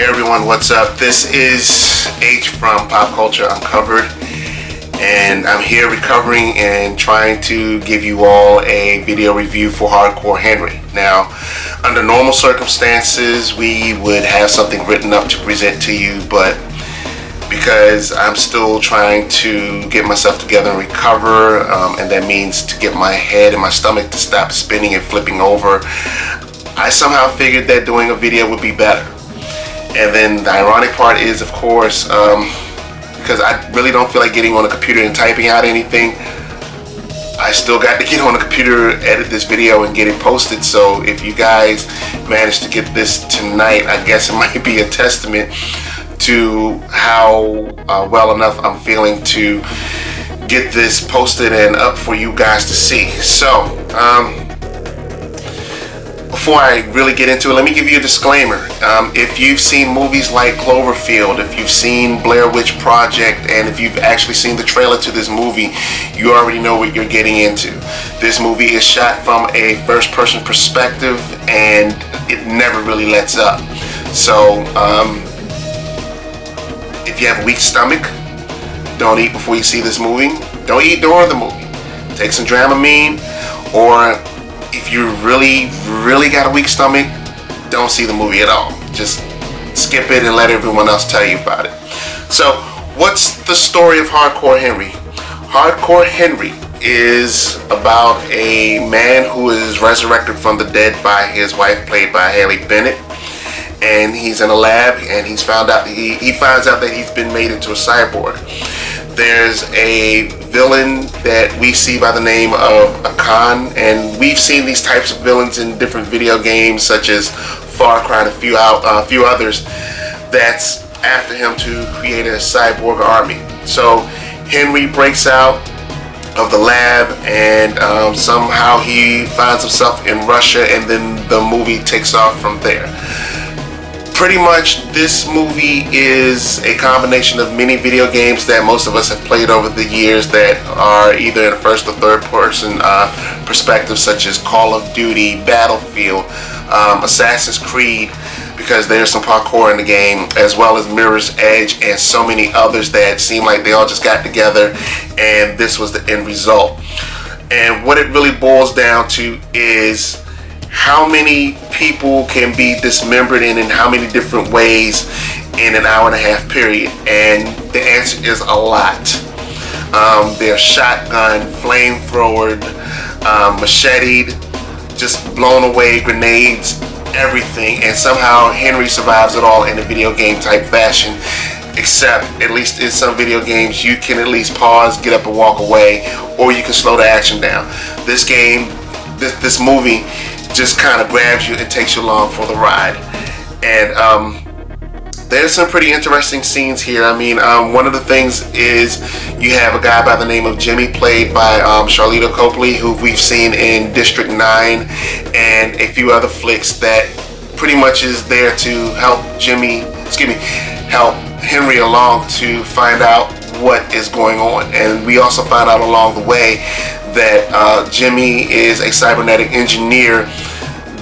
Hey everyone, what's up? This is Aitch from Pop Culture Uncovered, and I'm here recovering and trying to give you all a video review for Hardcore Henry. Now, under normal circumstances, we would have something written up to present to you, but because I'm still trying to get myself together and recover, and that means to get my head and my stomach to stop spinning and flipping over, I somehow figured that doing a video would be better. And then the ironic part is, of course, because I really don't feel like getting on a computer and typing out anything, I still got to get on a computer, edit this video, and get it posted. So if you guys manage to get this tonight, I guess it might be a testament to how well enough I'm feeling to get this posted and up for you guys to see. So, before I really get into it, let me give you a disclaimer. If you've seen movies like Cloverfield, if you've seen Blair Witch Project, and if you've actually seen the trailer to this movie, you already know what you're getting into. This movie is shot from a first-person perspective, and it never really lets up. So, if you have a weak stomach, don't eat before you see this movie. Don't eat during the movie. Take some Dramamine, or if you really got a weak stomach, don't see the movie at all. Just skip it and let everyone else tell you about it. So, what's the story of Hardcore Henry? Hardcore Henry is about a man who is resurrected from the dead by his wife, played by Haley Bennett. And he's in a lab, and he finds out that he's been made into a cyborg. There's a villain that we see by the name of Akan, and we've seen these types of villains in different video games such as Far Cry and a few others that's after him to create a cyborg army. So Henry breaks out of the lab, and somehow he finds himself in Russia, and then the movie takes off from there. Pretty much, this movie is a combination of many video games that most of us have played over the years that are either in a first or third person perspective, such as Call of Duty, Battlefield, Assassin's Creed, because there's some parkour in the game, as well as Mirror's Edge, and so many others that seem like they all just got together and this was the end result. And what it really boils down to is how many people can be dismembered in how many different ways in an hour and a half period, and the answer is a lot. They're shotgun, flamethrowered, macheted, just blown away, grenades, everything, and somehow Henry survives it all in a video game type fashion. Except, at least in some video games, you can at least pause, get up and walk away, or you can slow the action down. This movie just kind of grabs you and takes you along for the ride. And there's some pretty interesting scenes here. I mean, one of the things is you have a guy by the name of Jimmy, played by Charlito Copley, who we've seen in District 9 and a few other flicks, that pretty much is there to help help Henry along to find out what is going on. And we also find out along the way that Jimmy is a cybernetic engineer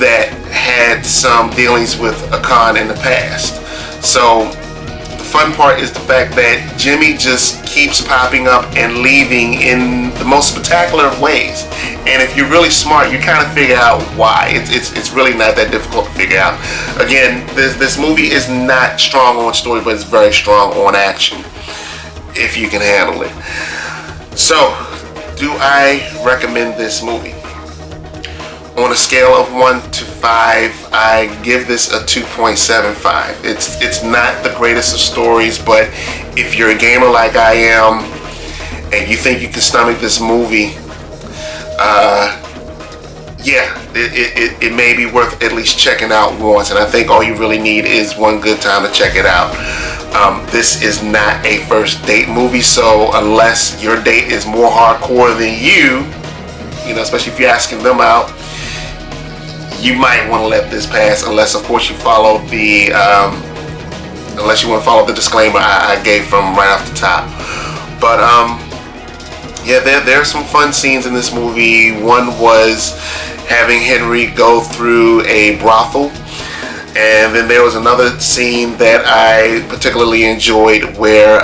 that had some dealings with Akan in the past. So the fun part is the fact that Jimmy just keeps popping up and leaving in the most spectacular of ways. And if you're really smart, you kind of figure out why. It's really not that difficult to figure out. Again, this movie is not strong on story, but it's very strong on action, if you can handle it. So, do I recommend this movie? On a scale of 1 to 5, I give this a 2.75. It's not the greatest of stories, but if you're a gamer like I am and you think you can stomach this movie, it may be worth at least checking out once. And I think all you really need is one good time to check it out. This is not a first date movie, so unless your date is more hardcore than you, especially if you're asking them out, you might want to let this pass, unless of course you follow the disclaimer I gave from right off the top. But yeah, there are some fun scenes in this movie. One was having Henry go through a brothel And then there was another scene that I particularly enjoyed where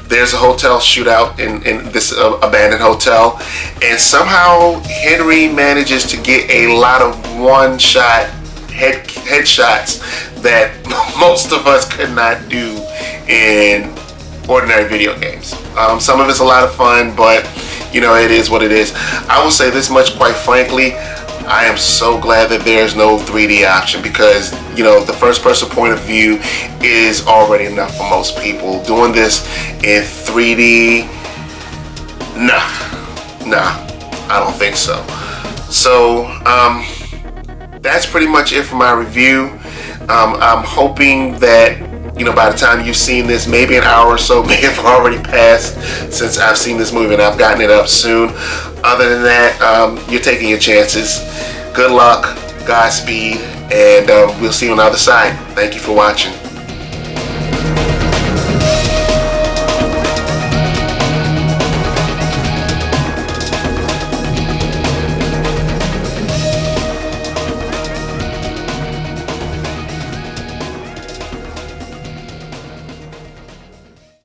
there's a hotel shootout in this abandoned hotel, and somehow Henry manages to get a lot of one-shot headshots that most of us could not do in ordinary video games. Some of it's a lot of fun, but you know, it is what it is. I will say this much, quite frankly, I am so glad that there's no 3D option, because you know, the first person point of view is already enough for most people. Doing this in 3D, nah, I don't think so. So that's pretty much it for my review. I'm hoping that, you know, by the time you've seen this, maybe an hour or so may have already passed since I've seen this movie and I've gotten it up soon. Other than that, you're taking your chances. Good luck, Godspeed, and we'll see you on the other side. Thank you for watching.